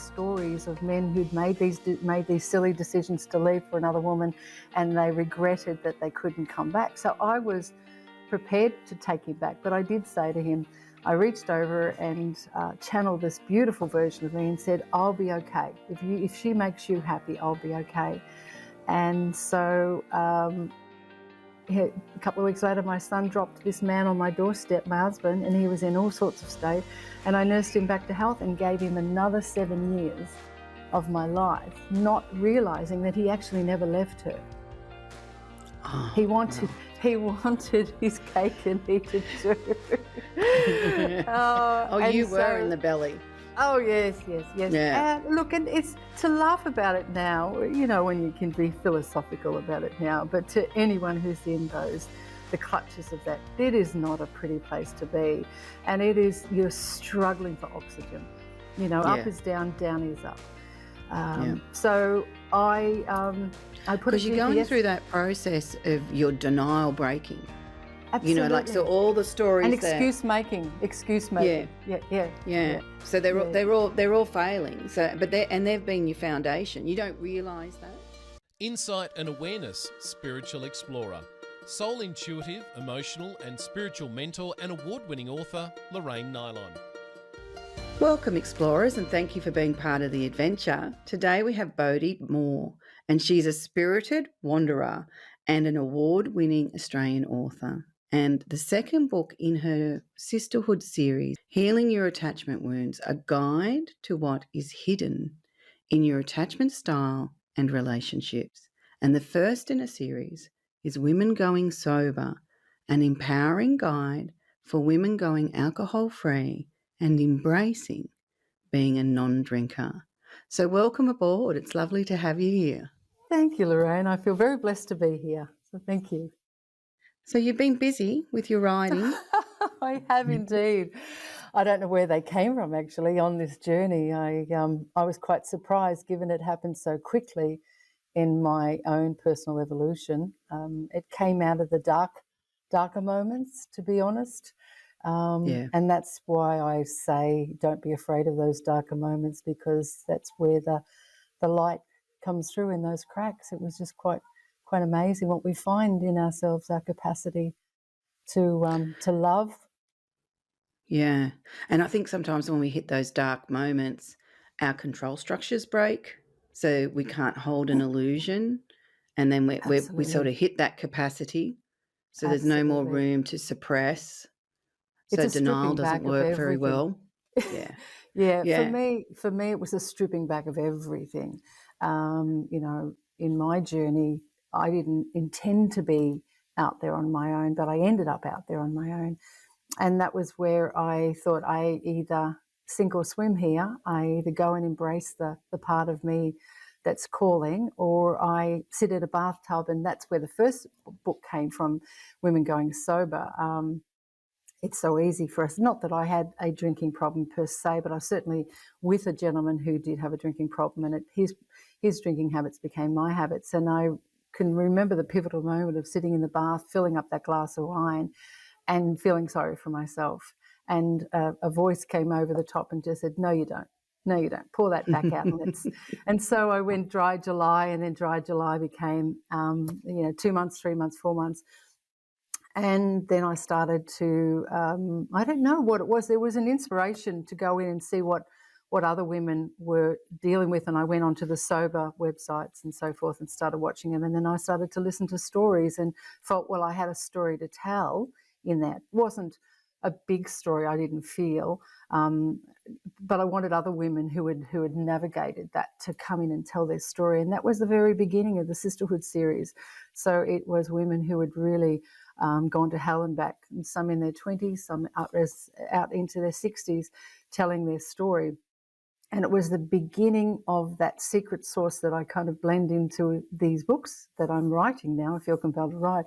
stories of men who'd made these silly decisions to leave for another woman, and they regretted that they couldn't come back. So I was prepared to take him back, but I did say to him, I reached over and channeled this beautiful version of me and said, I'll be okay. If she makes you happy, I'll be okay. And so a couple of weeks later, my son dropped this man on my doorstep, my husband, and he was in all sorts of state. And I nursed him back to health and gave him another 7 years of my life, not realising that he actually never left her. Oh, He wanted his cake and eat it too. You were in the belly. Oh, yes. Yeah. Look, and it's to laugh about it now, you know, when you can be philosophical about it now, but to anyone who's in the clutches of that, it is not a pretty place to be. And you're struggling for oxygen. You know, up is down, down is up. So I put because you're going through that process of your denial breaking. Absolutely. You know, like, so all the stories and excuse making. Yeah. So they're all failing. So, but they've been your foundation. You don't realise that. Insight and awareness, spiritual explorer, soul intuitive, emotional and spiritual mentor and award-winning author Lorraine Nylon. Welcome, explorers, and thank you for being part of the adventure. Today we have Boadi Moore, and she's a spirited wanderer and an award-winning Australian author. And the second book in her Sisterhood series, Healing Your Attachment Wounds, a guide to what is hidden in your attachment style and relationships. And the first in a series is Women Going Sober, an empowering guide for women going alcohol-free and embracing being a non-drinker. So welcome aboard. It's lovely to have you here. Thank you, Lorraine. I feel very blessed to be here. So thank you. So you've been busy with your writing. I have indeed. I don't know where they came from, actually, on this journey. I was quite surprised, given it happened so quickly in my own personal evolution. It came out of the darker moments, to be honest. And that's why I say don't be afraid of those darker moments, because that's where the light comes through in those cracks. It was just quite amazing what we find in ourselves, our capacity to love. Yeah. And I think sometimes when we hit those dark moments, our control structures break. So we can't hold an illusion. And then we sort of hit that capacity. So there's no more room to suppress. So denial doesn't work very well. Yeah. For me, it was a stripping back of everything. You know, in my journey, I didn't intend to be out there on my own, but I ended up out there on my own. And that was where I thought I either sink or swim here. I either go and embrace the part of me that's calling, or I sit at a bathtub, and that's where the first book came from, Women Going Sober. It's so easy for us. Not that I had a drinking problem per se, but I was certainly with a gentleman who did have a drinking problem, and his drinking habits became my habits. And I can remember the pivotal moment of sitting in the bath, filling up that glass of wine and feeling sorry for myself. And a voice came over the top and just said, no, you don't. No, you don't. Pour that back out. And so I went dry July, and then dry July became, 2 months, 3 months, 4 months. And then I started to, I don't know what it was. There was an inspiration to go in and see what other women were dealing with. And I went onto the sober websites and so forth and started watching them. And then I started to listen to stories and felt, well, I had a story to tell in that. It wasn't a big story, I didn't feel, but I wanted other women who had navigated that to come in and tell their story. And that was the very beginning of the Sisterhood series. So it was women who had really gone to hell and back, and some in their 20s, some out into their 60s, telling their story. And it was the beginning of that secret sauce that I kind of blend into these books that I'm writing now, I feel compelled to write,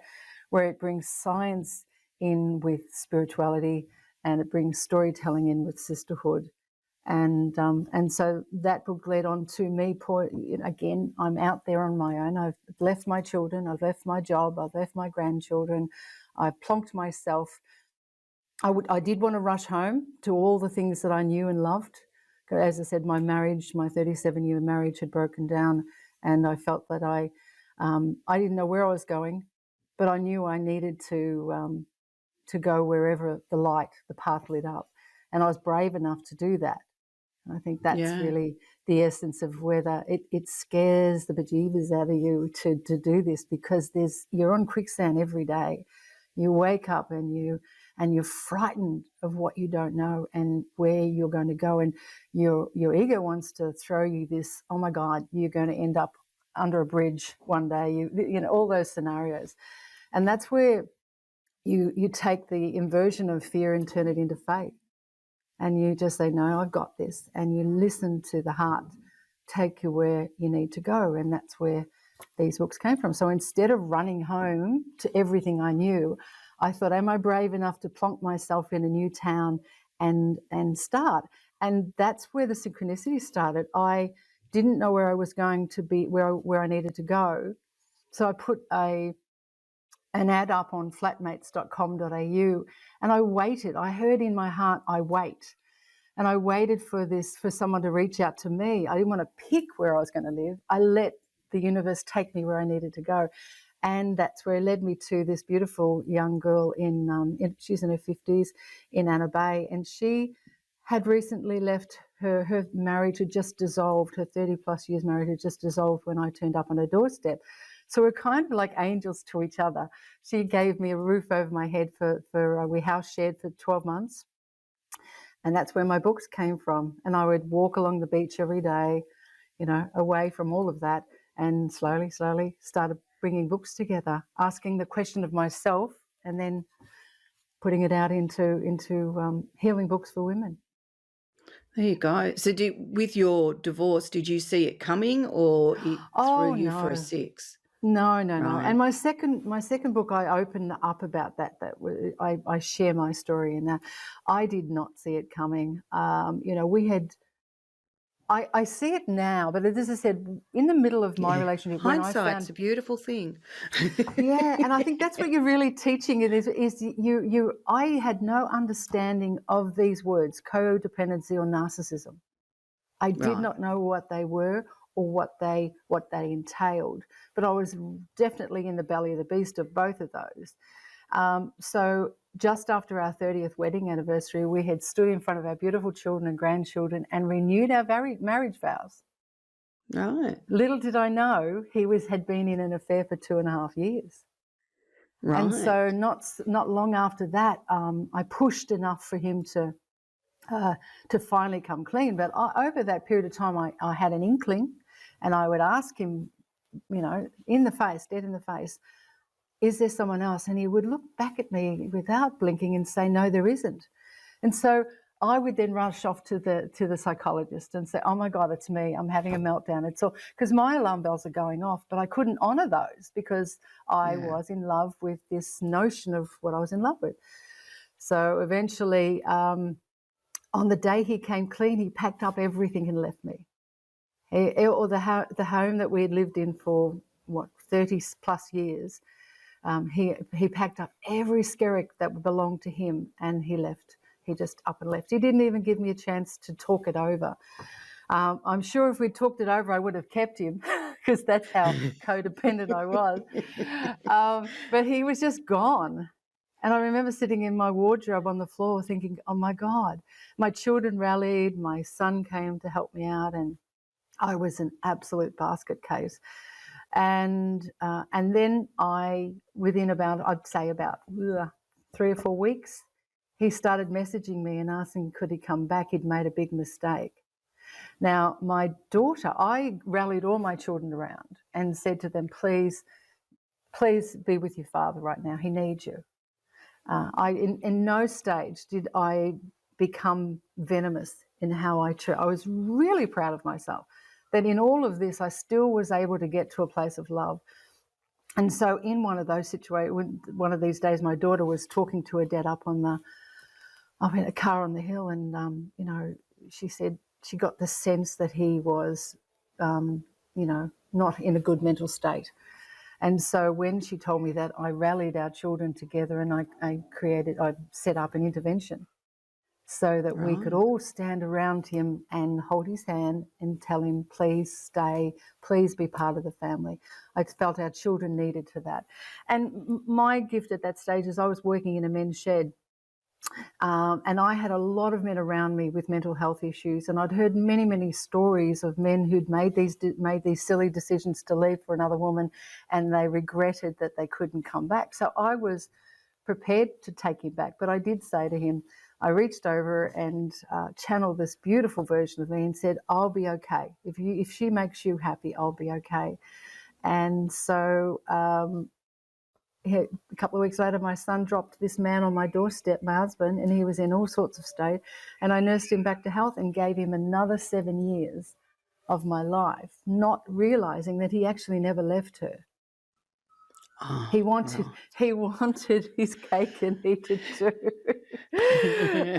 where it brings science in with spirituality, and it brings storytelling in with sisterhood. And so that book led on to me, again, I'm out there on my own. I've left my children, I've left my job, I've left my grandchildren, I've plonked myself. I did want to rush home to all the things that I knew and loved, As I said, my 37-year marriage had broken down, and I felt that I didn't know where I was going, but I knew I needed to go wherever the path lit up. And I was brave enough to do that. And I think that's really the essence of whether it scares the bejeebers out of you to do this, because you're on quicksand every day. You wake up and you're frightened of what you don't know and where you're going to go. And your ego wants to throw you this, oh my God, you're going to end up under a bridge one day, you know, all those scenarios. And that's where you take the inversion of fear and turn it into faith. And you just say, no, I've got this. And you listen to the heart take you where you need to go. And that's where these books came from. So instead of running home to everything I knew, I thought, am I brave enough to plonk myself in a new town and start? And that's where the synchronicity started. I didn't know where I was going to be, where I needed to go. So I put an ad up on flatmates.com.au, and I waited. I heard in my heart, I wait. And I waited for someone to reach out to me. I didn't want to pick where I was going to live. I let the universe take me where I needed to go. And that's where it led me to this beautiful young girl she's in her 50s in Anna Bay. And she had recently left, her marriage had just dissolved. Her 30 plus years marriage had just dissolved when I turned up on her doorstep. So we're kind of like angels to each other. She gave me a roof over my head we house shared for 12 months. And that's where my books came from. And I would walk along the beach every day, you know, away from all of that, and slowly started bringing books together, asking the question of myself and then putting it out into healing books for women. There you go. So with your divorce, did you see it coming, or it threw you for a six? No. Right. And my second book, I open up about that. I share my story in that. I did not see it coming. You know, I see it now, but as I said, in the middle of my relationship, hindsight's a beautiful thing. Yeah, and I think that's what you're really teaching it is I had no understanding of these words, codependency or narcissism. I did not know what they were or what they entailed, but I was definitely in the belly of the beast of both of those. So just after our 30th wedding anniversary, we had stood in front of our beautiful children and grandchildren and renewed our marriage vows. Right. Little did I know he had been in an affair for 2.5 years. Right. And so not long after that, I pushed enough for him to finally come clean. But over that period of time, I had an inkling, and I would ask him, you know, dead in the face, is there someone else? And he would look back at me without blinking and say, no, there isn't. And so I would then rush off to the psychologist and say, oh my God, it's me. I'm having a meltdown. It's all because my alarm bells are going off, but I couldn't honor those because I was in love with this notion of what I was in love with. So eventually, on the day he came clean, he packed up everything and left me. The home that we had lived in for 30 plus years. He packed up every skerrick that belonged to him and he left. He just up and left. He didn't even give me a chance to talk it over. I'm sure if we talked it over, I would have kept him because that's how codependent I was. But he was just gone. And I remember sitting in my wardrobe on the floor thinking, oh my God, my children rallied, my son came to help me out, and I was an absolute basket case. And then within about 3 or 4 weeks, he started messaging me and asking could he come back. He'd made a big mistake. Now, my daughter, I rallied all my children around and said to them, please be with your father right now. He needs you. In no stage did I become venomous in how I treat. I was really proud of myself that in all of this, I still was able to get to a place of love. And so in one of those situations, one of these days, my daughter was talking to her dad up in a car on the hill, and, you know, she said she got the sense that he was, you know, not in a good mental state. And so when she told me that, I rallied our children together and I set up an intervention. so that we could Right. all stand around him and hold his hand and tell him, please stay, please be part of the family. I felt our children needed to that. And my gift at that stage is I was working in a men's shed. And I had a lot of men around me with mental health issues, and I'd heard many, many stories of men who'd made these silly decisions to leave for another woman, and they regretted that they couldn't come back. So I was prepared to take him back, but I did say to him, I reached over and channeled this beautiful version of me and said, "I'll be okay. If she makes you happy, I'll be okay." And so a couple of weeks later, my son dropped this man on my doorstep, my husband, and he was in all sorts of state. And I nursed him back to health and gave him another 7 years of my life, not realizing that he actually never left her. Oh, He right. wanted his cake and eat it too.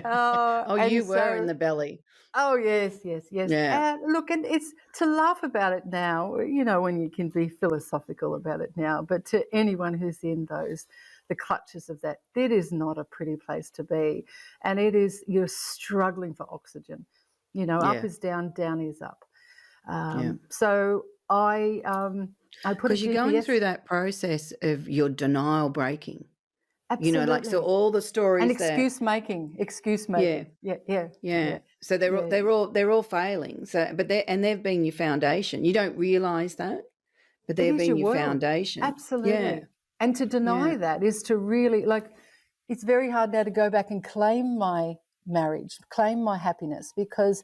Oh, And you were in so the belly. oh, yes. Yeah. Look, and it's to laugh about it now, when you can be philosophical about it now, but to anyone who's in the clutches of that, it is not a pretty place to be. And you're struggling for oxygen. Up Yeah. is down, down is up. Yeah. So I put a Because you're going GPS. through that process of your denial breaking. Absolutely. So all the stories And that excuse making. Yeah. So they're all failing. So they've been your foundation. You don't realise that, but It they've is been your your world. foundation. Absolutely. Yeah. And to deny Yeah. that is to really, it's very hard now to go back and claim my marriage, claim my happiness, because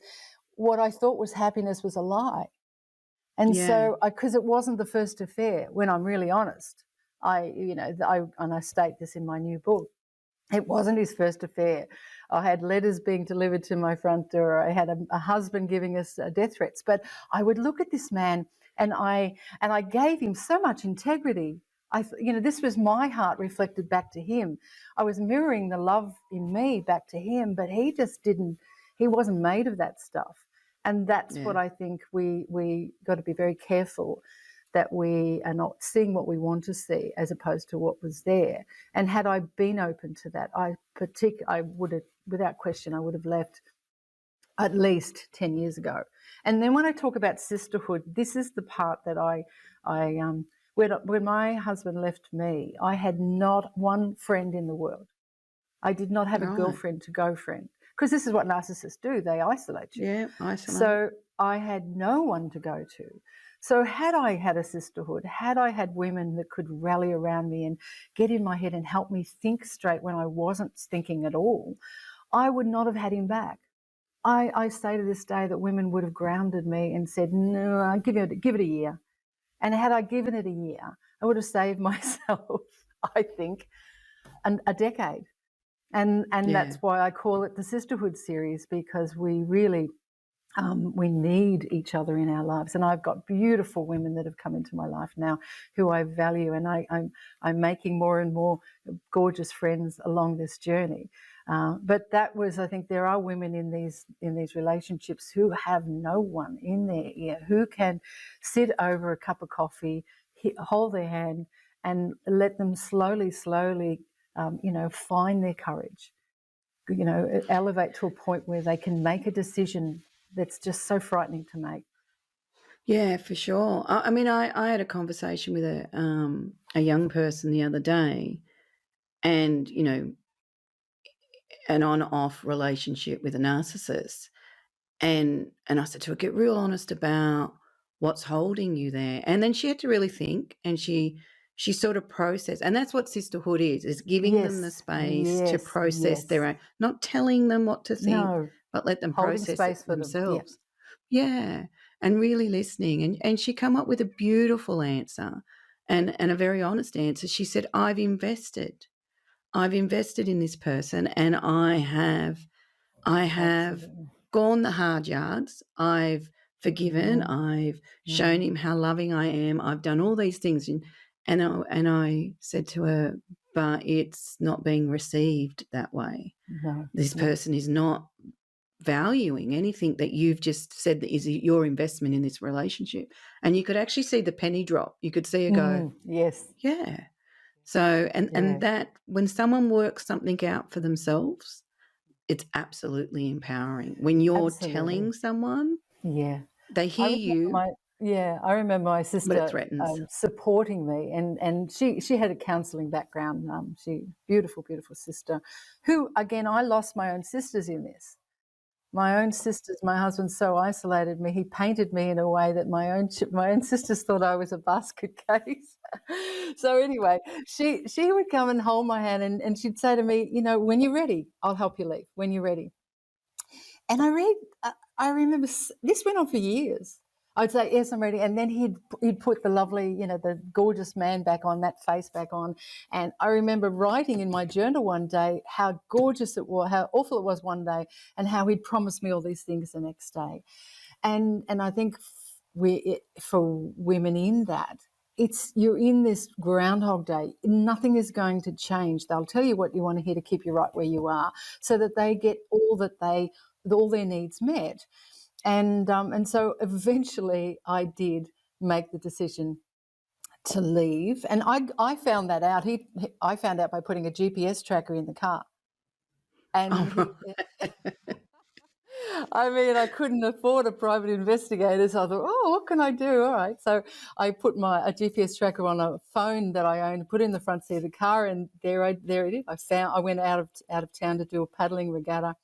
what I thought was happiness was a lie. And Yeah. so, because it wasn't the first affair, when I'm really honest, and I state this in my new book, it wasn't his first affair. I had letters being delivered to my front door. I had a husband giving us death threats. But I would look at this man, and I gave him so much integrity. This was my heart reflected back to him. I was mirroring the love in me back to him, but he just didn't. He wasn't made of that stuff, and that's what I think we got to be very careful that we are not seeing what we want to see as opposed to what was there. And had I been open to that, I would have, without question, I would have left at least 10 years ago. And then when I talk about sisterhood, this is the part that when my husband left me, I had not one friend in the world. I did not have a Right. girlfriend to go friend, because this is what narcissists do. They isolate you. Yeah, isolate. So I had no one to go to. So had I had a sisterhood, had I had women that could rally around me and get in my head and help me think straight when I wasn't thinking at all, I would not have had him back. I say to this day that women would have grounded me and said, no, give it a year. And had I given it a year, I would have saved myself, I think, a decade. And that's why I call it the Sisterhood series, because we really we need each other in our lives. And I've got beautiful women that have come into my life now who I value, and I'm making more and more gorgeous friends along this journey. But that was, I think, there are women in these relationships who have no one in their ear, who can sit over a cup of coffee, hold their hand, and let them slowly, find their courage. Elevate to a point where they can make a decision that's just so frightening to make. Yeah, for sure. I mean, I had a conversation with a young person the other day, and an on-off relationship with a narcissist, and I said to her, get real honest about what's holding you there. And then she had to really think, and she sort of processed, and that's what sisterhood is giving them the space to process their own, not telling them what to think, but let them Holding process space it for themselves. Yeah, and really listening. And she come up with a beautiful answer and a very honest answer. She said, I've invested in this person, and I have Absolutely. gone the hard yards. I've forgiven. I've shown him how loving I am. I've done all these things. And I said to her, but it's not being received that way. No, this person is not valuing anything that you've just said that is your investment in this relationship. And you could actually see the penny drop. You could see her go, yes. yeah. So, and that when someone works something out for themselves, it's absolutely empowering. When you're Absolutely. telling someone, Yeah. they hear you, I remember my but it sister threatens. supporting me, and she had a counselling background. She beautiful, beautiful sister, who again I lost my own sisters in this. My own sisters, my husband so isolated me. He painted me in a way that my own sisters thought I was a basket case. So anyway, she would come and hold my hand, and she'd say to me, when you're ready, I'll help you leave. When you're ready. And I remember this went on for years. I'd say, yes, I'm ready. And then he'd put the lovely, the gorgeous man back on, that face back on. And I remember writing in my journal one day how gorgeous it was, how awful it was one day, and how he'd promised me all these things the next day. And I think for women in that, you're in this Groundhog Day. Nothing is going to change. They'll tell you what you want to hear to keep you right where you are, so that they get all their needs met. And so eventually I did make the decision to leave, and I found that out. I found out by putting a GPS tracker in the car, and Oh, I mean, I couldn't afford a private investigator, so I thought, oh, what can I do? All right. So I put a GPS tracker on a phone that I owned, put it in the front seat of the car, and there it is. I went out of town to do a paddling regatta,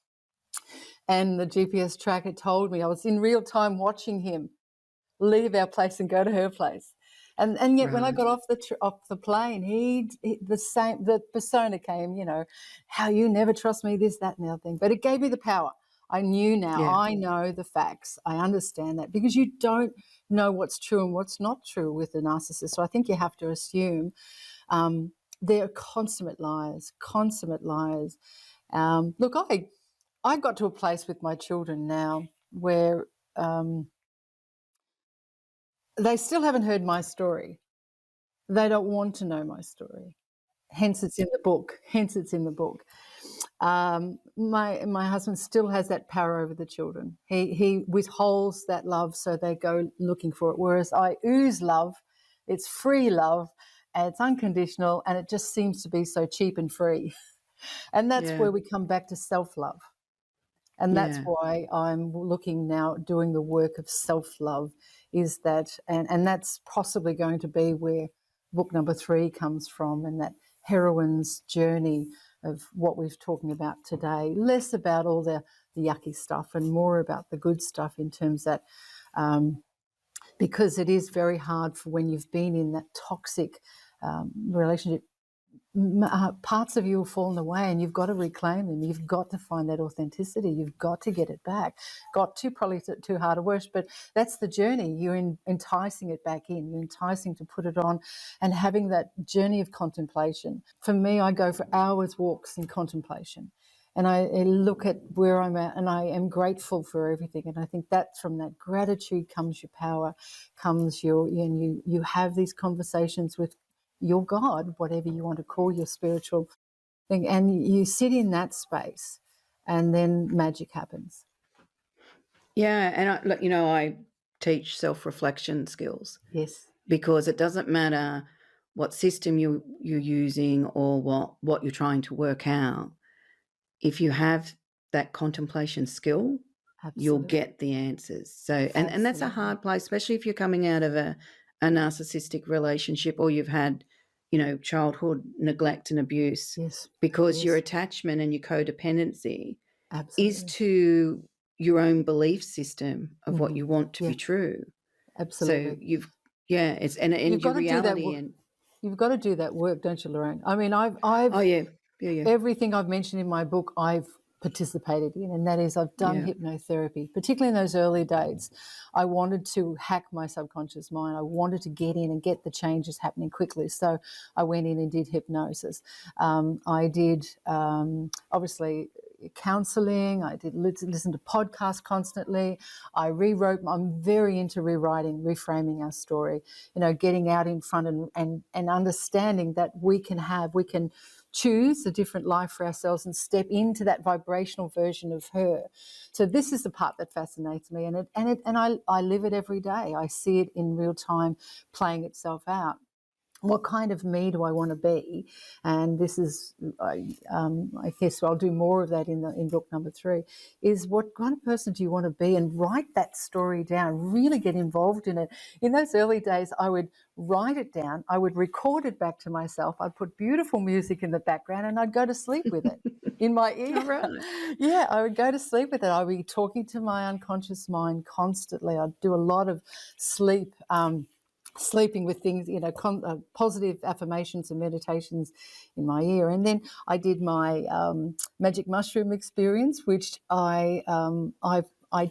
and the GPS tracker told me I was in real time watching him leave our place and go to her place. And yet when I right. got off the plane, the persona came, how you never trust me, this, that, and the other thing. But it gave me the power. I knew now. Yeah. I know the facts. I understand that, because you don't know what's true and what's not true with a narcissist. So I think you have to assume they're consummate liars, consummate liars. Look, I got to a place with my children now where they still haven't heard my story. They don't want to know my story. Hence it's in the book. My husband still has that power over the children. He withholds that love, so they go looking for it. Whereas I ooze love. It's free love, and it's unconditional, and it just seems to be so cheap and free. And that's Yeah. where we come back to self-love. And that's Yeah. why I'm looking now, doing the work of self-love, is that, and that's possibly going to be where book number 3 comes from, and that heroine's journey of what we've talking about today, less about all the yucky stuff and more about the good stuff, in terms that, because it is very hard for when you've been in that toxic relationship, parts of you have fallen away, and you've got to reclaim them. You've got to find that authenticity. You've got to get it back. Probably too hard a word, but that's the journey. You're enticing it back in. You're enticing to put it on, and having that journey of contemplation. For me, I go for hours walks in contemplation, and I look at where I'm at, and I am grateful for everything. And I think that from that gratitude comes your power, comes and you have these conversations with your God, whatever you want to call your spiritual thing, and you sit in that space, and then magic happens. Yeah. And I teach self-reflection skills, Yes, because it doesn't matter what system you're using or what you're trying to work out. If you have that contemplation skill, you'll absolutely. get the answers. So, and that's a Absolutely. hard place, especially if you're coming out of a narcissistic relationship, or you've had, childhood neglect and abuse, Yes, because your yes, attachment and your codependency is absolutely. to your own belief system of what Mm-hmm. you want to Yeah, be true. So absolutely. it's and You've your got to do that reality. work. And You've got to do that work, don't you, Lorraine? I mean, I've oh yeah, everything I've mentioned in my book, I've participated in, and that is I've done yeah, hypnotherapy, particularly in those early days. I wanted to hack my subconscious mind. I wanted to get in and get the changes happening quickly. So I went in and did hypnosis. I did, obviously, counseling. I did listen to podcasts constantly. I rewrote. I'm very into rewriting, reframing our story, getting out in front, and understanding that we can choose a different life for ourselves and step into that vibrational version of her. So this is the part that fascinates me, and I live it every day. I see it in real time playing itself out. what kind of me do I want to be? And this is, I guess I'll do more of that in book number 3, is what kind of person do you want to be? And write that story down, really get involved in it. In those early days, I would write it down, I would record it back to myself, I'd put beautiful music in the background, and I'd go to sleep with it in my ear. All right. Yeah, I would go to sleep with it. I'd be talking to my unconscious mind constantly. I'd do a lot of sleeping with things, positive affirmations and meditations in my ear. And then I did my magic mushroom experience, which I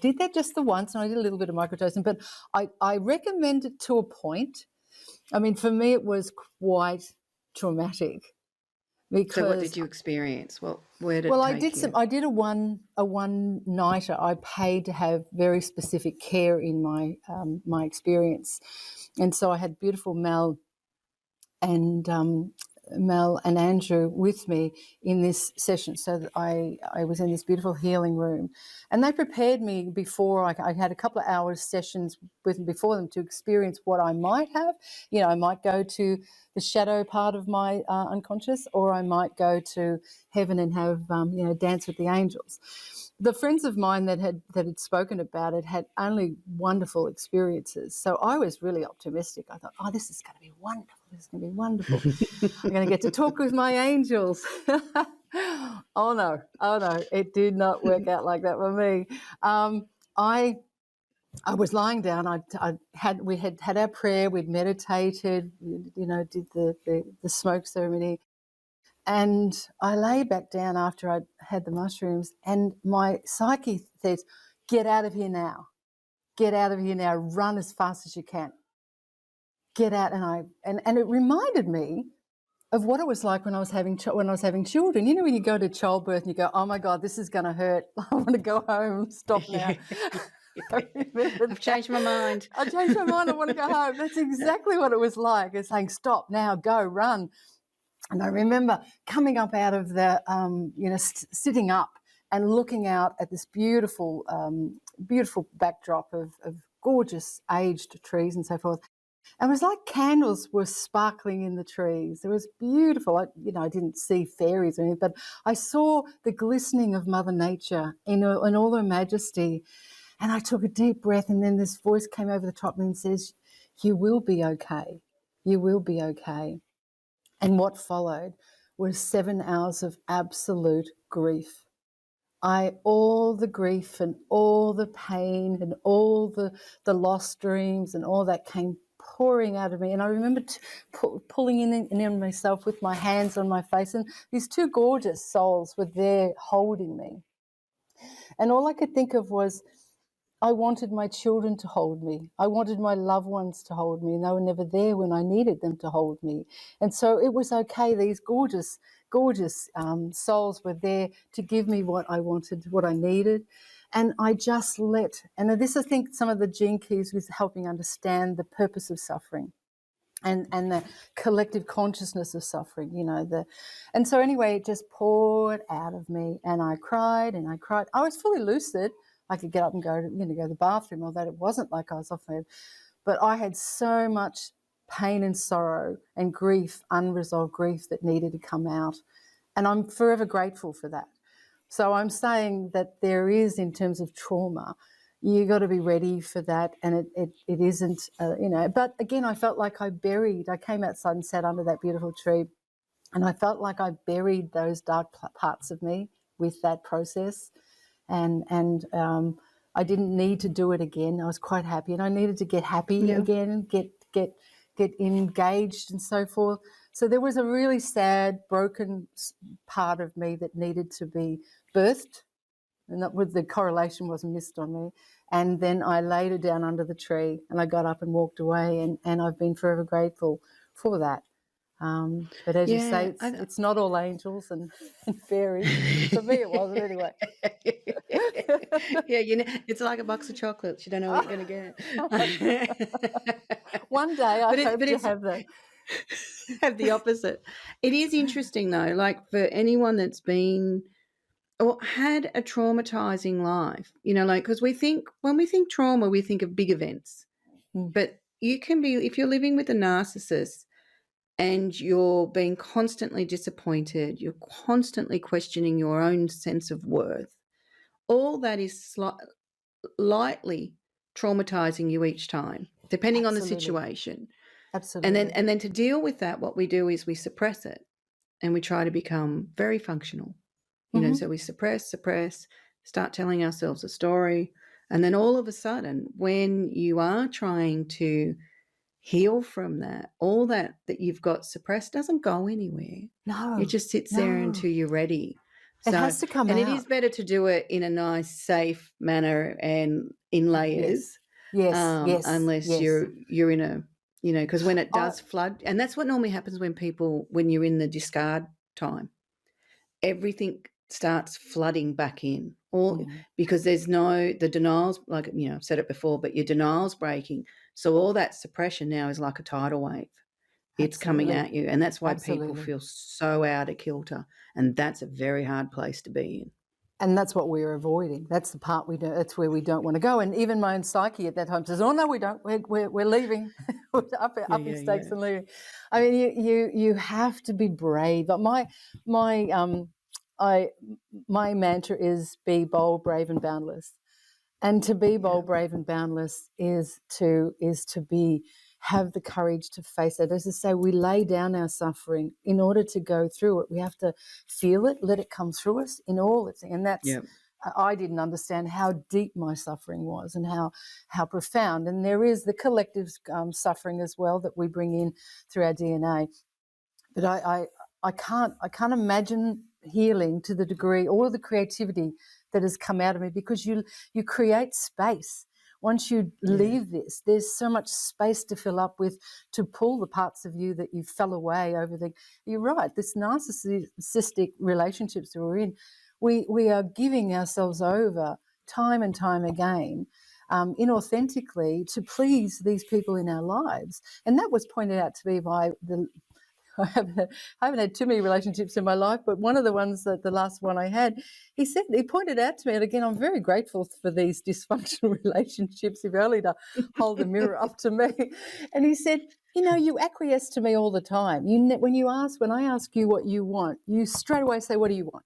did that just the once, and I did a little bit of microdosing, but I recommend it to a point. I mean, for me, it was quite traumatic. Because, so what did you experience? Where did it take you? I did a one nighter. I paid to have very specific care in my experience, and so I had beautiful Mel and Andrew with me in this session, so that I was in this beautiful healing room, and they prepared me before. I had a couple of hours sessions with them before them to experience what I might have. I might go to the shadow part of my unconscious, or I might go to heaven and have dance with the angels. The friends of mine that had spoken about it had only wonderful experiences, so I was really optimistic. I thought, oh, this is going to be wonderful. This is going to be wonderful. I'm going to get to talk with my angels. Oh no, it did not work out like that for me. I was lying down. We had our prayer. We'd meditated. Did the smoke ceremony, and I lay back down after I'd had the mushrooms. And my psyche says, "Get out of here now! Get out of here now! Run as fast as you can! Get out!" And it reminded me of what it was like when I was having children. When you go to childbirth and you go, "Oh my God, this is going to hurt! I want to go home. Stop now." I've changed my mind. I changed my mind. I want to go home. That's exactly what it was like. It's saying, "Stop now, go, run." And I remember coming up out of the, sitting up and looking out at this beautiful, beautiful backdrop of gorgeous aged trees and so forth. And it was like candles were sparkling in the trees. It was beautiful. I didn't see fairies or anything, but I saw the glistening of Mother Nature in all her majesty. And I took a deep breath, and then this voice came over the top of me and says, "You will be okay. You will be okay." And what followed was 7 hours of absolute grief. All the grief and all the pain and all the lost dreams and all that came pouring out of me. And I remember pulling in myself with my hands on my face, and these 2 gorgeous souls were there holding me. And all I could think of was, I wanted my children to hold me. I wanted my loved ones to hold me, and they were never there when I needed them to hold me. And so it was okay. These gorgeous, gorgeous souls were there to give me what I wanted, what I needed. And I just let, and this, I think, some of the gene keys was helping understand the purpose of suffering. And the collective consciousness of suffering, and so anyway, it just poured out of me, and I cried and I cried. I was fully lucid. I could get up and go to the bathroom, although it wasn't like I was off my head. But I had so much pain and sorrow and grief, unresolved grief, that needed to come out, and I'm forever grateful for that. So I'm saying that there is, in terms of trauma, you got to be ready for that, and it isn't, But again, I felt like I came outside and sat under that beautiful tree, and I felt like I buried those dark parts of me with that process, and I didn't need to do it again. I was quite happy, and I needed to get happy again, get engaged and so forth. So there was a really sad, broken part of me that needed to be birthed. And that the correlation wasn't missed on me. And then I laid her down under the tree, and I got up and walked away, and I've been forever grateful for that. But as you say, it's not all angels and fairies. For me, it wasn't anyway. It's like a box of chocolates. You don't know what you're going to get. One day I hope to have that. Have the opposite. It is interesting, though, like for anyone that's been or had a traumatizing life, because when we think trauma, we think of big events. But you can be, if you're living with a narcissist, and you're being constantly disappointed, you're constantly questioning your own sense of worth, all that is lightly traumatizing you each time, depending on the Absolutely. situation. Absolutely. And then to deal with that, what we do is we suppress it, and we try to become very functional. So we suppress, start telling ourselves a story, and then all of a sudden, when you are trying to heal from that, all that you've got suppressed doesn't go anywhere. No. It just sits there No. until you're ready. It has to come and out. it is better to do it in a nice, safe manner and in layers. Yes. Unless you're in a, because when it does flood, and that's what normally happens when you're in the discard time, everything starts flooding back in, because there's the denials, like, I've said it before, but your denial's breaking. So all that suppression now is like a tidal wave. It's coming at you. And that's why people feel so out of kilter. And that's a very hard place to be in. And that's what we're avoiding. That's the part that's where we don't want to go. And even my own psyche at that time says, "Oh no, we don't. We're leaving, we're up in stakes and leaving." I mean, you have to be brave. But my mantra is be bold, brave, and boundless. And to be bold, brave, and boundless is to have the courage to face it. As I say, we lay down our suffering in order to go through it. We have to feel it, let it come through us in all its, and that's. I didn't understand how deep my suffering was and how profound. And there is the collective suffering as well that we bring in through our DNA. But I can't imagine healing to the degree or the creativity that has come out of me, because you create space. Once you leave this, there's so much space to fill up with, to pull the parts of you that you fell away over you're right, this narcissistic relationships that we're in, we are giving ourselves over time and time again, inauthentically, to please these people in our lives. And that was pointed out to me by I haven't had too many relationships in my life, but one of the ones that the last one I had, he pointed out to me, and again, I'm very grateful for these dysfunctional relationships, if only to hold the mirror up to me. And he said, you acquiesce to me all the time. When I ask you what you want, you straight away say, "What do you want?"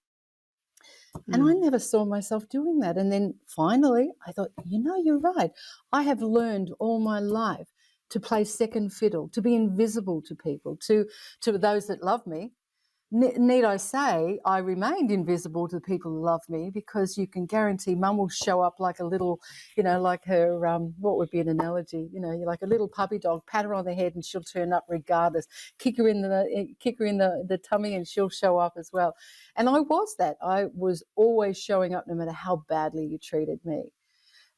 And I never saw myself doing that. And then finally I thought, you're right. I have learned all my life to play second fiddle, to be invisible to people, to those that love me. Need I say, I remained invisible to the people who love me, because you can guarantee Mum will show up like a little, like her, what would be an analogy? You're like a little puppy dog, pat her on the head and she'll turn up regardless. Kick her in the tummy and she'll show up as well. And I was that. I was always showing up no matter how badly you treated me.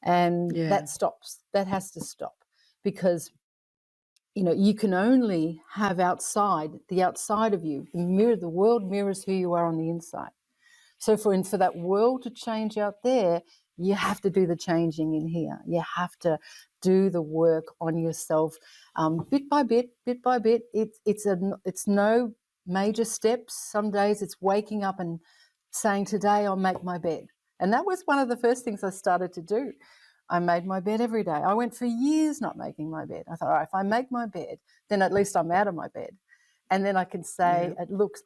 And that stops. That has to stop, because you can only have the outside of you, the world mirrors who you are on the inside. So for that world to change out there, you have to do the changing in here. You have to do the work on yourself, bit by bit. It's no major steps. Some days it's waking up and saying, "Today I'll make my bed." And that was one of the first things I started to do. I made my bed every day. I went for years not making my bed. I thought, all right, if I make my bed, then at least I'm out of my bed. And then I can say,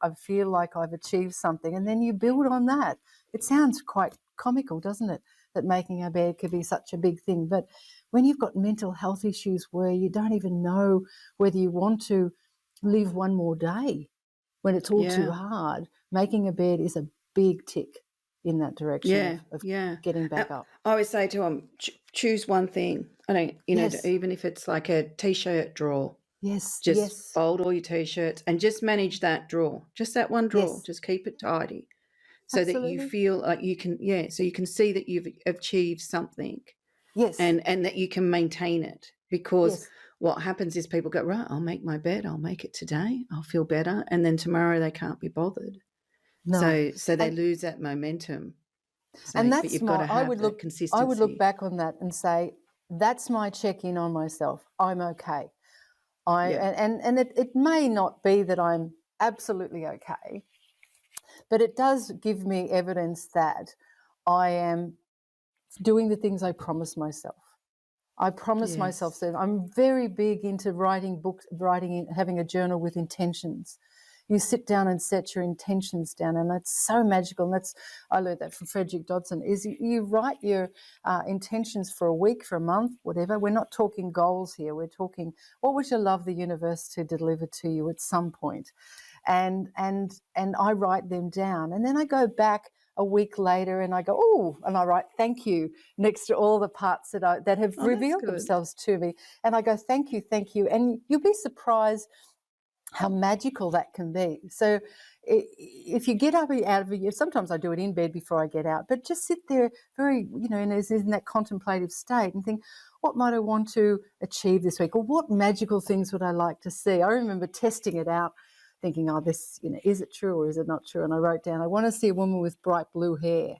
I feel like I've achieved something. And then you build on that. It sounds quite comical, doesn't it, that making a bed could be such a big thing. But when you've got mental health issues where you don't even know whether you want to live one more day, when it's all too hard, making a bed is a big tick in that direction of getting back up. I always say to them, choose one thing. I don't, even if it's like a T-shirt drawer. Just fold all your T-shirts and just manage that drawer, just that one drawer. Just keep it tidy, so that you feel like you can, so you can see that you've achieved something. And that you can maintain it, because what happens is people go, right, I'll make my bed, I'll make it today, I'll feel better, and then tomorrow they can't be bothered. No. So they lose that momentum. So, and that's you've got to have that consistency. I would look back on that and say, that's my check-in on myself. I'm okay. And it may not be that I'm absolutely okay, but it does give me evidence that I am doing the things I promised myself. I promise myself that. I'm very big into writing books, having a journal with intentions. You sit down and set your intentions down, and that's so magical. And I learned that from Frederick Dodson. Is you write your intentions for a week, for a month, whatever. We're not talking goals here. We're talking what would you love the universe to deliver to you at some point, and I write them down, and then I go back a week later and I go, oh, and I write thank you next to all the parts that have revealed themselves to me, and I go thank you, and you'll be surprised how magical that can be. So if you get up out of it, sometimes I do it in bed before I get out, but just sit there very, in that contemplative state and think, what might I want to achieve this week? Or what magical things would I like to see? I remember testing it out, thinking, this, is it true or is it not true? And I wrote down, I want to see a woman with bright blue hair.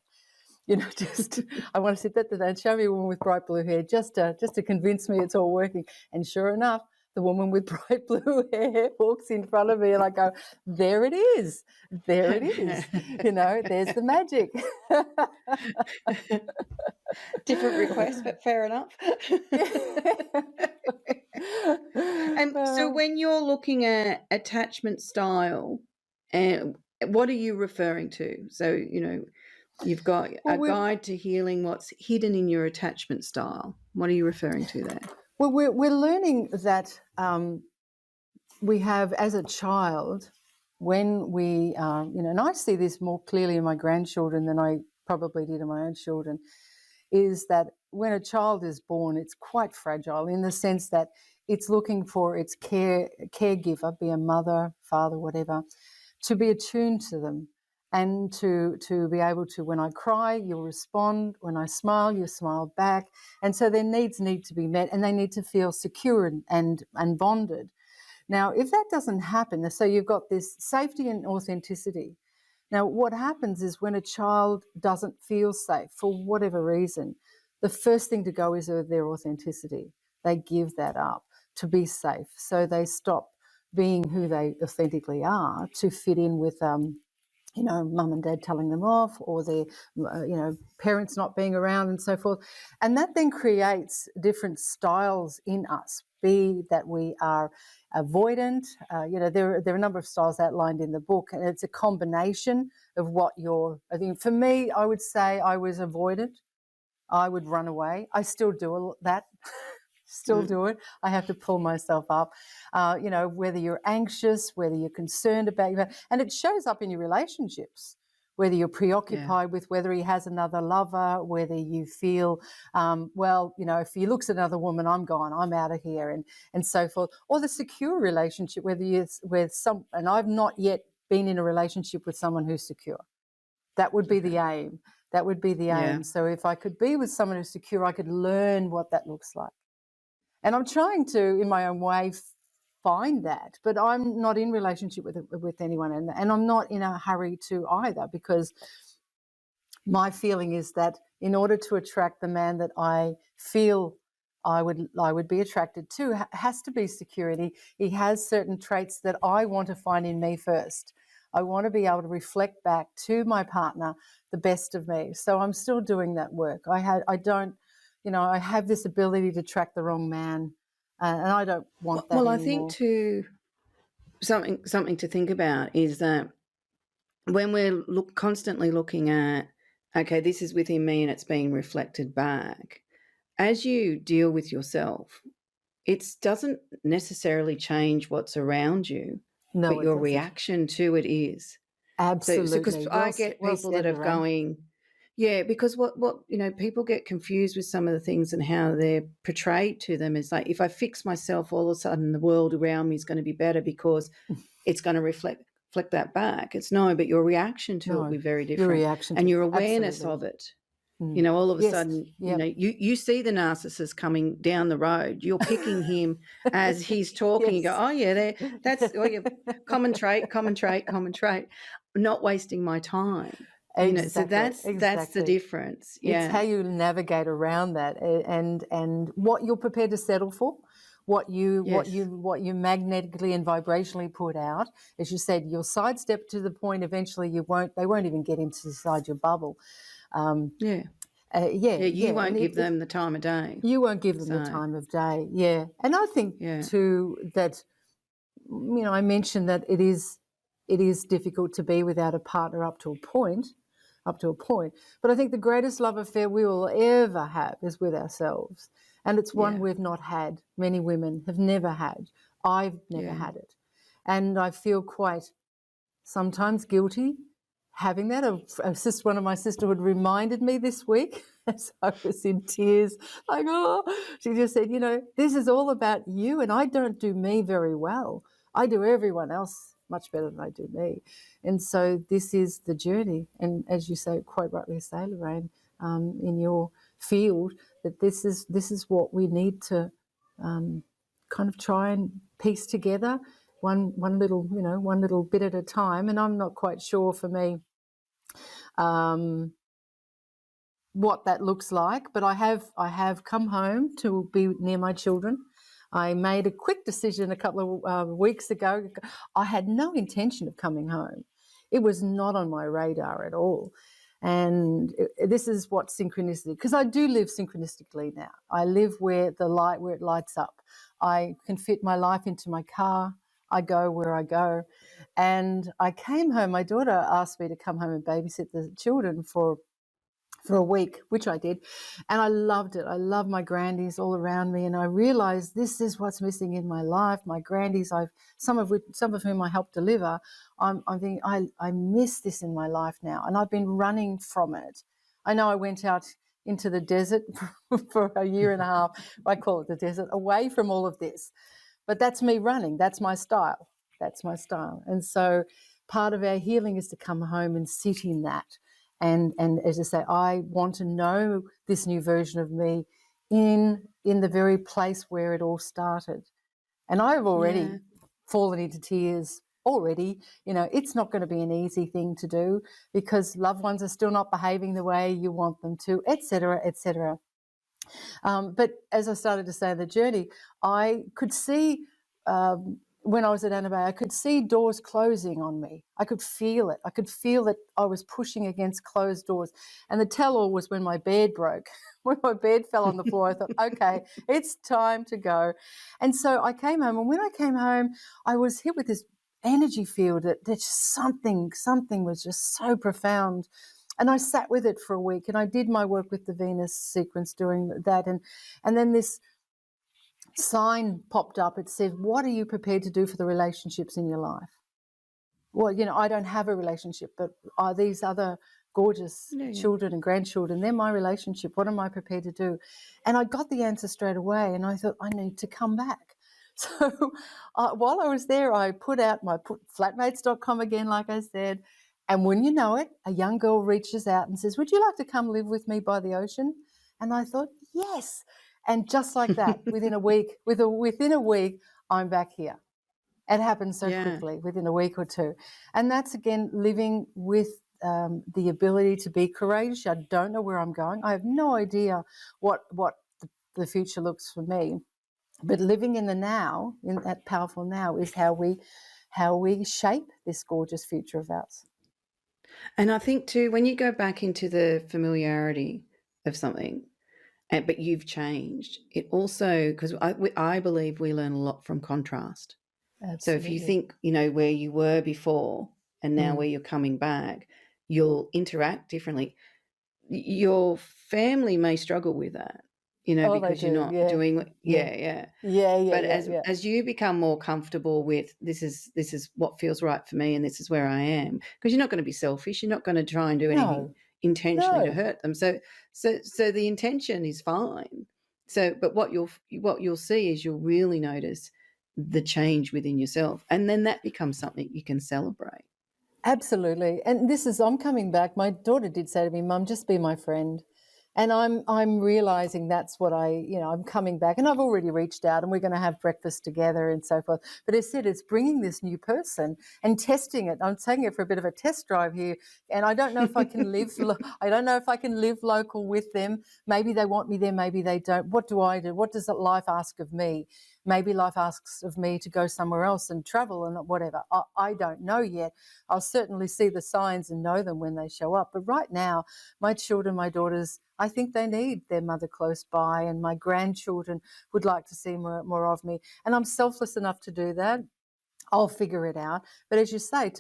I want to sit there and show me a woman with bright blue hair just to convince me it's all working. And sure enough, the woman with bright blue hair walks in front of me and I go, there it is. There it is. There's the magic. Different request, but fair enough. And so when you're looking at attachment style, what are you referring to? So, you've got a guide to healing what's hidden in your attachment style. What are you referring to there? Well, we're learning that we have, as a child, when we, and I see this more clearly in my grandchildren than I probably did in my own children, is that when a child is born, it's quite fragile in the sense that it's looking for its caregiver, be a mother, father, whatever, to be attuned to them and to be able to, when I cry, you'll respond. When I smile, you smile back. And so their needs need to be met and they need to feel secure and bonded. Now, if that doesn't happen, so you've got this safety and authenticity. Now, what happens is when a child doesn't feel safe for whatever reason, the first thing to go is their authenticity. They give that up to be safe. So they stop being who they authentically are to fit in with mum and dad telling them off, or their, parents not being around and so forth. And that then creates different styles in us, be that we are avoidant. There are a number of styles outlined in the book, and it's a combination of I think for me, I would say I was avoidant. I would run away. I still do that. Still do it. I have to pull myself up. Whether you're anxious, whether you're concerned about, and it shows up in your relationships, whether you're preoccupied with whether he has another lover, whether you feel, if he looks at another woman, I'm gone, I'm out of here, and so forth. Or the secure relationship, whether you're with and I've not yet been in a relationship with someone who's secure. That would be the aim. That would be the aim. So if I could be with someone who's secure, I could learn what that looks like. And I'm trying to, in my own way, find that, but I'm not in relationship with anyone, and I'm not in a hurry to either, because my feeling is that in order to attract the man that I feel I would be attracted to, has to be security. He has certain traits that I want to find in me first. I want to be able to reflect back to my partner the best of me. So I'm still doing that work. I have this ability to track the wrong man, and I don't want that anymore. I think too, something to think about is that when we're constantly looking at, okay, this is within me and it's being reflected back, as you deal with yourself, it doesn't necessarily change what's around you, but your reaction to it is. Absolutely. Because I get people that are going, because what people get confused with some of the things and how they're portrayed to them is like, if I fix myself, all of a sudden the world around me is going to be better because it's going to reflect that back. It's no, but your reaction to it will be very different. Your reaction and your awareness of it. All of a sudden, you see the narcissist coming down the road. You're picking him as he's talking. You go, oh yeah, that's common trait. Not wasting my time. Exactly. So that's the difference. Yeah. It's how you navigate around that, and what you're prepared to settle for, what you magnetically and vibrationally put out. As you said, you'll sidestep to the point eventually they won't even get inside your bubble. Yeah, you yeah. won't And give them the time of day. you won't give them the So, time of day. Yeah. And I think yeah, too that, I mentioned that it is difficult to be without a partner up to a point. But I think the greatest love affair we will ever have is with ourselves. And it's one yeah, we've not had. Many women have never had. I've never yeah, had it. And I feel quite sometimes guilty having that. One of my sisterhood reminded me this week as I was in tears, like, oh, she just said, this is all about you, and I don't do me very well. I do everyone else much better than I do me. And so this is the journey. And as you say, quite rightly say, Lorraine, in your field, that this is what we need to kind of try and piece together one little bit at a time. And I'm not quite sure for me what that looks like, but I have come home to be near my children. I made a quick decision a couple of weeks ago. I had no intention of coming home. It was not on my radar at all. And this is what synchronicity, because I do live synchronistically now. I live where it lights up. I can fit my life into my car. I go where I go. And I came home. My daughter asked me to come home and babysit the children for a week, which I did, and I loved it. I love my grandies all around me, and I realised this is what's missing in my life. My grandies, some of whom I helped deliver. I'm thinking I miss this in my life now, and I've been running from it. I know I went out into the desert for a year and a half. I call it the desert, away from all of this, but that's me running. That's my style. And so part of our healing is to come home and sit in that. And as I say, I want to know this new version of me in the very place where it all started. And I've already yeah, fallen into tears already. It's not going to be an easy thing to do because loved ones are still not behaving the way you want them to, et cetera, et cetera. But as I started to say in the journey, I could see when I was at Annabelle, I could see doors closing on me. I could feel it. I could feel that I was pushing against closed doors. And the tell-all was when my bed broke. When my bed fell on the floor, I thought, okay, it's time to go. And so I came home. And when I came home, I was hit with this energy field that just something was just so profound. And I sat with it for a week, and I did my work with the Venus sequence doing that. And then this sign popped up. It said, what are you prepared to do for the relationships in your life? Well, I don't have a relationship, but are these other gorgeous children and grandchildren, they're my relationship. What am I prepared to do? And I got the answer straight away, and I thought, I need to come back. So while I was there, I put flatmates.com again, like I said, and when you know it, a young girl reaches out and says, would you like to come live with me by the ocean? And I thought, yes. And just like that, within a week, I'm back here. It happened so yeah. quickly, within a week or two. And that's, again, living with the ability to be courageous. I don't know where I'm going. I have no idea what the future looks for me. But living in the now, in that powerful now, is how we shape this gorgeous future of ours. And I think too, when you go back into the familiarity of something, but you've changed, it also, because I believe we learn a lot from contrast. Absolutely. So if you think, where you were before and now where you're coming back, you'll interact differently. Your family may struggle with that, because you're not doing what, yeah. But as you become more comfortable with this is what feels right for me and this is where I am, because you're not going to be selfish, you're not going to try and do anything intentionally to hurt them. So the intention is fine. So, but what you'll see is you'll really notice the change within yourself, and then that becomes something you can celebrate. Absolutely. And I'm coming back. My daughter did say to me, Mum, just be my friend. And I'm realizing that's what I'm coming back, and I've already reached out, and we're going to have breakfast together and so forth. But as I said, it's bringing this new person and testing it. I'm taking it for a bit of a test drive here, and I don't know if I can live. I don't know if I can live local with them. Maybe they want me there, maybe they don't. What do I do? What does life ask of me? Maybe life asks of me to go somewhere else and travel and whatever. I don't know yet. I'll certainly see the signs and know them when they show up. But right now, my children, my daughters, I think they need their mother close by, and my grandchildren would like to see more of me. And I'm selfless enough to do that. I'll figure it out. But as you say,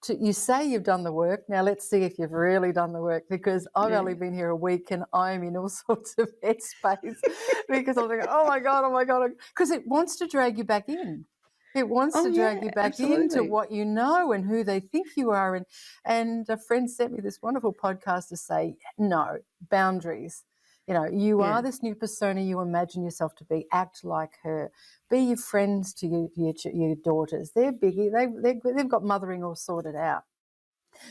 you say you've done the work. Now let's see if you've really done the work, because I've Yeah. only been here a week and I'm in all sorts of headspace because I'm thinking, oh my God, because it wants to drag you back in. It wants Oh, to drag you yeah, back into absolutely. what you know and who they think you are. And a friend sent me this wonderful podcast to say, no, boundaries. You know, you Yeah. are this new persona you imagine yourself to be. Act like her. Be your friends to your daughters. They're biggie. They've got mothering all sorted out.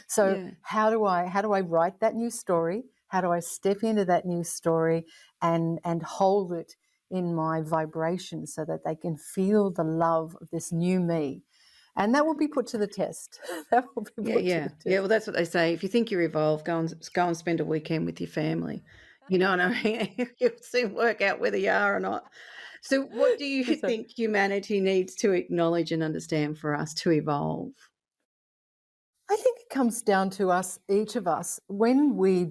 So Yeah. how do I write that new story? How do I step into that new story and hold it in my vibration so that they can feel the love of this new me? And that will be put to the test. That will be Yeah, put to the yeah. test. Yeah, well, that's what they say. If you think you're evolved, go and spend a weekend with your family. You know what I mean? You'll soon work out whether you are or not. So what do you So think humanity needs to acknowledge and understand for us to evolve? I think it comes down to us, each of us, when we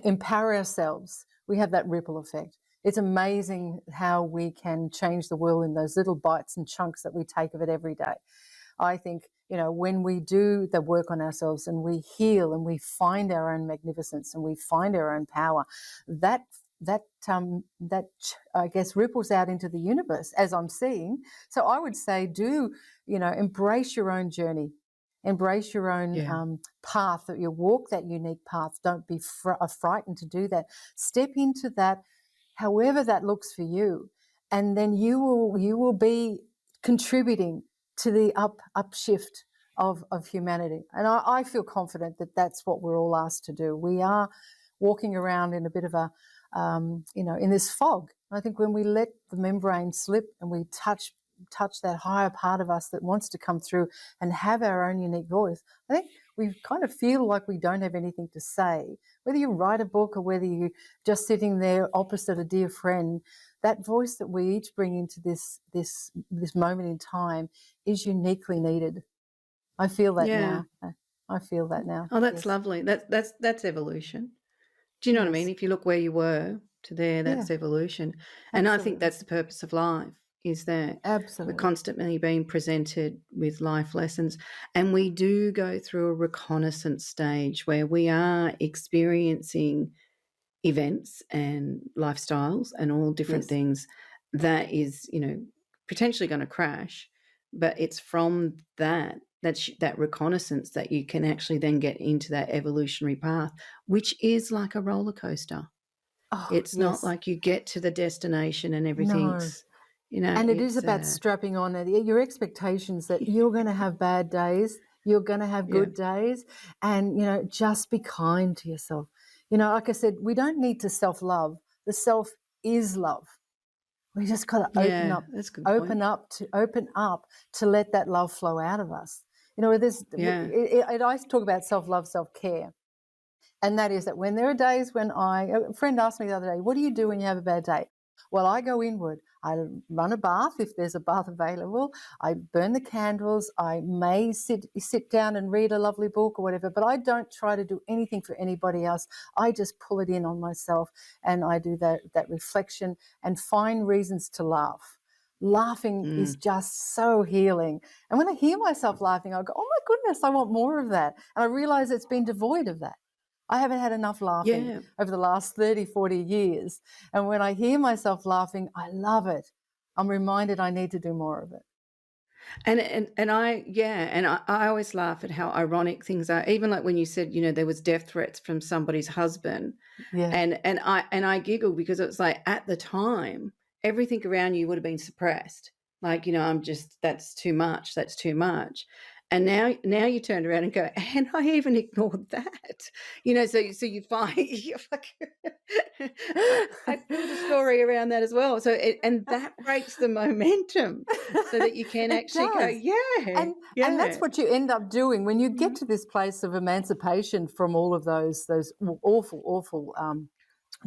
empower ourselves, we have that ripple effect. It's amazing how we can change the world in those little bites and chunks that we take of it every day. I think, when we do the work on ourselves and we heal and we find our own magnificence and we find our own power, that I guess ripples out into the universe, as I'm seeing. So I would say, embrace your own journey. Embrace your own Yeah. path, that you walk that unique path. Don't be frightened to do that. Step into that, however that looks for you, and then you will be contributing to the upshift of humanity. And I feel confident that that's what we're all asked to do. We are walking around in a bit of a, in this fog. I think when we let the membrane slip and we touch that higher part of us that wants to come through and have our own unique voice, I think we kind of feel like we don't have anything to say. Whether you write a book or whether you're just sitting there opposite a dear friend, that voice that we each bring into this moment in time is uniquely needed. I feel that Yeah. now. I feel that now. Oh, that's Yes. lovely. That's evolution. Do you know what I mean? Yes. If you look where you were to there, Yeah. that's evolution. And I think Absolutely. that's the purpose of life, is that we're Absolutely. constantly being presented with life lessons. And we do go through a reconnaissance stage where we are experiencing events and lifestyles and all different Yes. things that is, potentially going to crash. But it's from that reconnaissance that you can actually then get into that evolutionary path, which is like a roller coaster. Oh, It's not yes. like you get to the destination and No. everything's, And it is it's about strapping on your expectations that you're going to have bad days, you're going to have yeah, good days, and just be kind to yourself. Like I said, we don't need to self-love. The self is love. We just got to open yeah, up, that's a good point. open up to let that love flow out of us. Yeah, I talk about self-love, self-care. And that is that when there are days when a friend asked me the other day, what do you do when you have a bad day? Well, I go inward. I run a bath if there's a bath available. I burn the candles. I may sit down and read a lovely book or whatever, but I don't try to do anything for anybody else. I just pull it in on myself, and I do that reflection and find reasons to laugh. Laughing is just so healing. And when I hear myself laughing, I go, oh my goodness, I want more of that. And I realize it's been devoid of that. I haven't had enough laughing yeah. over the last 30, 40 years. And when I hear myself laughing, I love it. I'm reminded I need to do more of it. And I always laugh at how ironic things are. Even like when you said, there was death threats from somebody's husband, Yeah. and I giggle because it's like at the time everything around you would have been suppressed. Like, that's too much. That's too much. And now you turn around and go, and I even ignored that. So you find you're like, I build a story around that as well. So and that breaks the momentum so that you can It actually go, does. yeah, And that's yeah. what you end up doing when you get Mhm. to this place of emancipation from all of those awful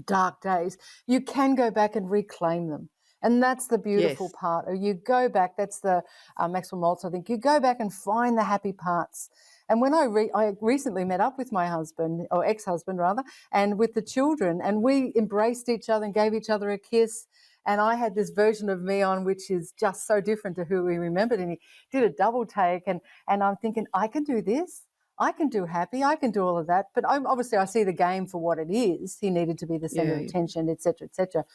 dark days. You can go back and reclaim them. And that's the beautiful Yes. part. Or you go back, that's the Maxwell Maltz, I think. You go back and find the happy parts And when I recently met up with my husband, or ex-husband rather, and with the children, and we embraced each other and gave each other a kiss. And I had this version of me on, which is just so different to who we remembered. And he did a double take, and I'm thinking, I can do this. I can do happy. I can do all of that. But obviously, I see the game for what it is. He needed to be the centre of attention, et cetera, et cetera.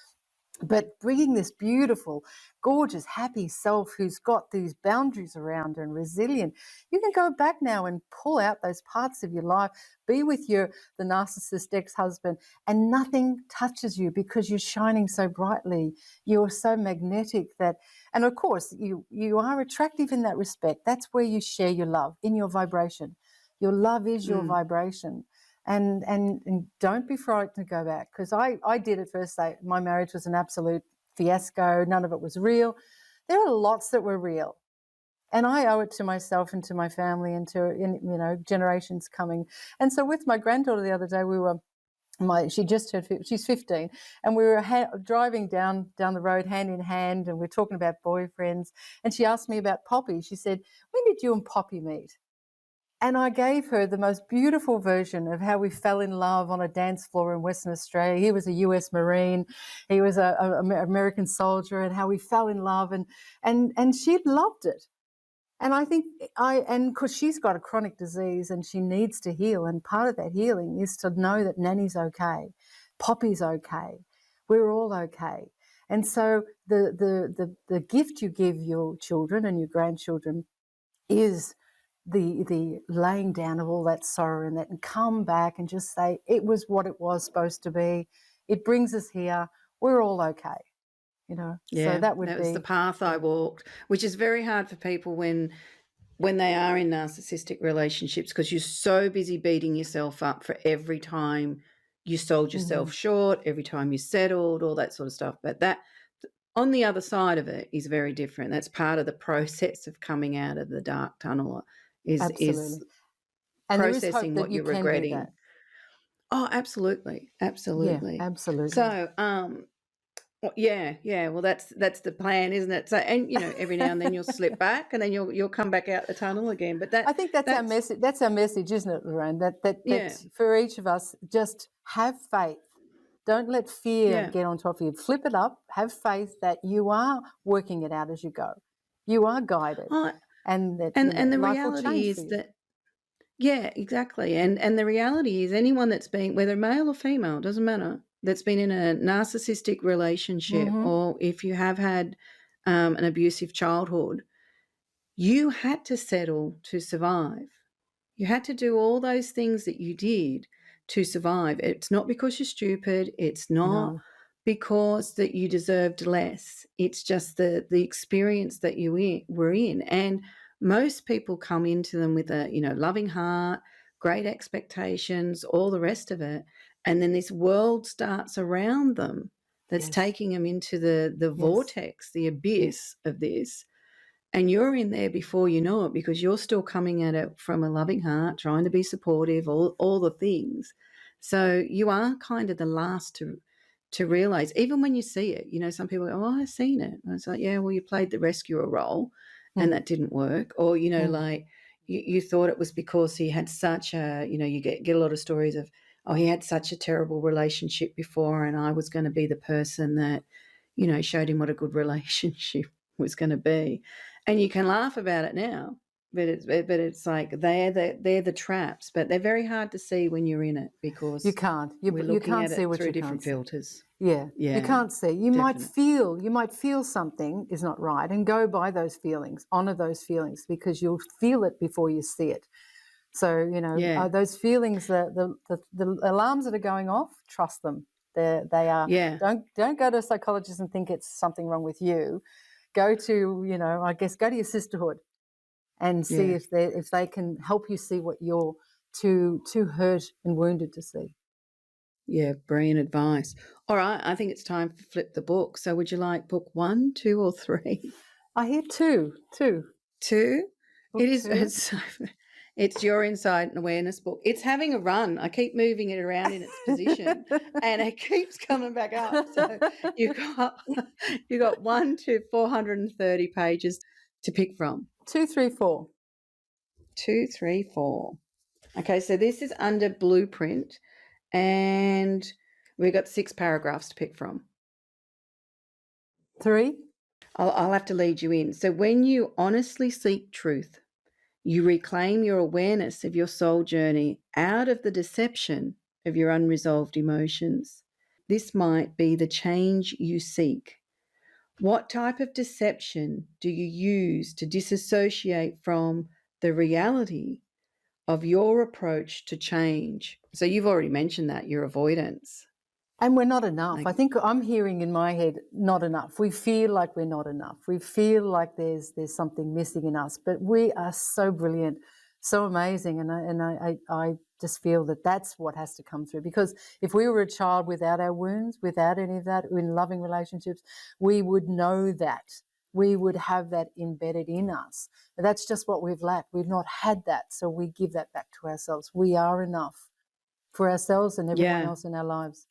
But bringing this beautiful, gorgeous, happy self who's got these boundaries around her and resilient, you can go back now and pull out those parts of your life, be with the narcissist ex-husband, and nothing touches you because you're shining so brightly. You're so magnetic and of course, you are attractive in that respect. That's where you share your love, in your vibration. Your love is your vibration. And don't be frightened to go back, because I did at first say my marriage was an absolute fiasco. None of it was real. There are lots that were real, and I owe it to myself and to my family and to generations coming. And so with my granddaughter the other day, she's 15, and we were driving down the road hand in hand, and we're talking about boyfriends, and she asked me about Poppy. She said, "When did you and Poppy meet?" And I gave her the most beautiful version of how we fell in love on a dance floor in Western Australia. He was a US Marine, he was an American soldier, and how we fell in love, and she loved it. And I think because she's got a chronic disease and she needs to heal, and part of that healing is to know that Nanny's okay, Poppy's okay, we're all okay. And so the gift you give your children and your grandchildren is the laying down of all that sorrow and come back and just say, it was what it was supposed to be. It brings us here. We're all okay. Yeah, so that was the path I walked, which is very hard for people when they are in narcissistic relationships, because you're so busy beating yourself up for every time you sold yourself short, every time you settled, all that sort of stuff. But that, on the other side of it, is very different. That's part of the process of coming out of the dark tunnel, is and processing what you're regretting. Oh, absolutely. Yeah, absolutely. So, well, that's the plan, isn't it? So, and every now and then you'll slip back, and then you'll come back out the tunnel again. But I think that's our message. That's our message, isn't it, Lorraine? That for each of us, just have faith. Don't let fear get on top of you. Flip it up. Have faith that you are working it out as you go. You are guided, and that the life reality will change is for you. that. Yeah, exactly. And the reality is, anyone that's been, whether male or female, doesn't matter, that's been in a narcissistic relationship, or if you have had an abusive childhood, you had to settle to survive. You had to do all those things that you did to survive. It's not because you're stupid. It's not because that you deserved less. It's just the experience that you were in. And most people come into them with a loving heart, great expectations, all the rest of it, and then this world starts around them that's taking them into the vortex, the abyss of this. And you're in there before you know it, because you're still coming at it from a loving heart, trying to be supportive, all the things. So you are kind of the last to realise, even when you see it. Some people go, "Oh, I've seen it." And it's like, yeah, well, you played the rescuer role and that didn't work. Or, like you thought it was because he had such a, you get a lot of stories of, oh, he had such a terrible relationship before, and I was going to be the person that, showed him what a good relationship was going to be. And you can laugh about it now, but it's like they're the traps, but they're very hard to see when you're in it, because you can't. You can't see what through you different can't filters. Yeah, you can't see. You might feel something is not right, and go by those feelings, honor those feelings, because you'll feel it before you see it. So those feelings, the alarms that are going off, trust them. They are. Yeah. Don't go to a psychologist and think it's something wrong with you. Go to go to your sisterhood and see if they can help you see what you're too hurt and wounded to see. Yeah, brilliant advice. All right, I think it's time to flip the book. So would you like book 1, 2, or 3? I hear 2. 2. 2? Book It is. 2. It's your Insight and Awareness book. It's having a run. I keep moving it around in its position, and it keeps coming back up. So you got 1 to 430 pages to pick from. 2, 3, 4. 2, 3, 4. Okay, so this is under blueprint, and we've got 6 paragraphs to pick from. 3. I'll have to lead you in. So when you honestly seek truth, you reclaim your awareness of your soul journey out of the deception of your unresolved emotions. This might be the change you seek. What type of deception do you use to disassociate from the reality of your approach to change? So you've already mentioned that, your avoidance. And we're not enough. Like- I think I'm hearing in my head, not enough. We feel like we're not enough. We feel like there's something missing in us. But we are so brilliant, so amazing, and I just feel that that's what has to come through. Because if we were a child without our wounds, without any of that, in loving relationships, we would know that. We would have that embedded in us. But that's just what we've lacked. We've not had that, so we give that back to ourselves. We are enough for ourselves and everyone else in our lives.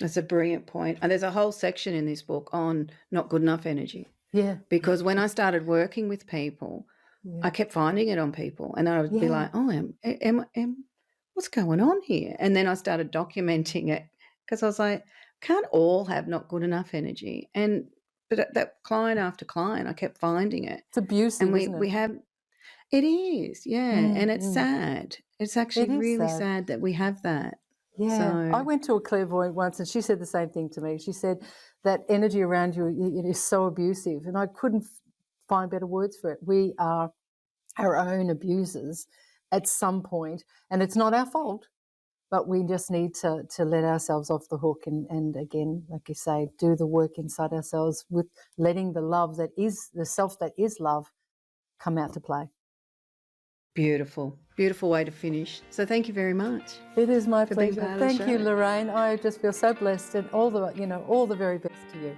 That's a brilliant point. And there's a whole section in this book on not good enough energy. Yeah. Because when I started working with people, I kept finding it on people, and I would be like, "Oh, what's going on here?" And then I started documenting it because I was like, "Can't all have not good enough energy?" But that client after client, I kept finding it. It's abusive, And isn't it? we have, it is, yeah, and it's sad. It's actually really sad that we have that. Yeah, So, I went to a clairvoyant once and she said the same thing to me. She said that energy around you, it is so abusive, and I couldn't find better words for it. We are our own abusers at some point, and it's not our fault, but we just need to let ourselves off the hook and again, like you say, do the work inside ourselves with letting the love that is, the self that is love, come out to play. beautiful way to finish. So thank you very much. It is my for being pleasure. part of the Thank you, show. Lorraine. I just feel so blessed, and all the very best to you.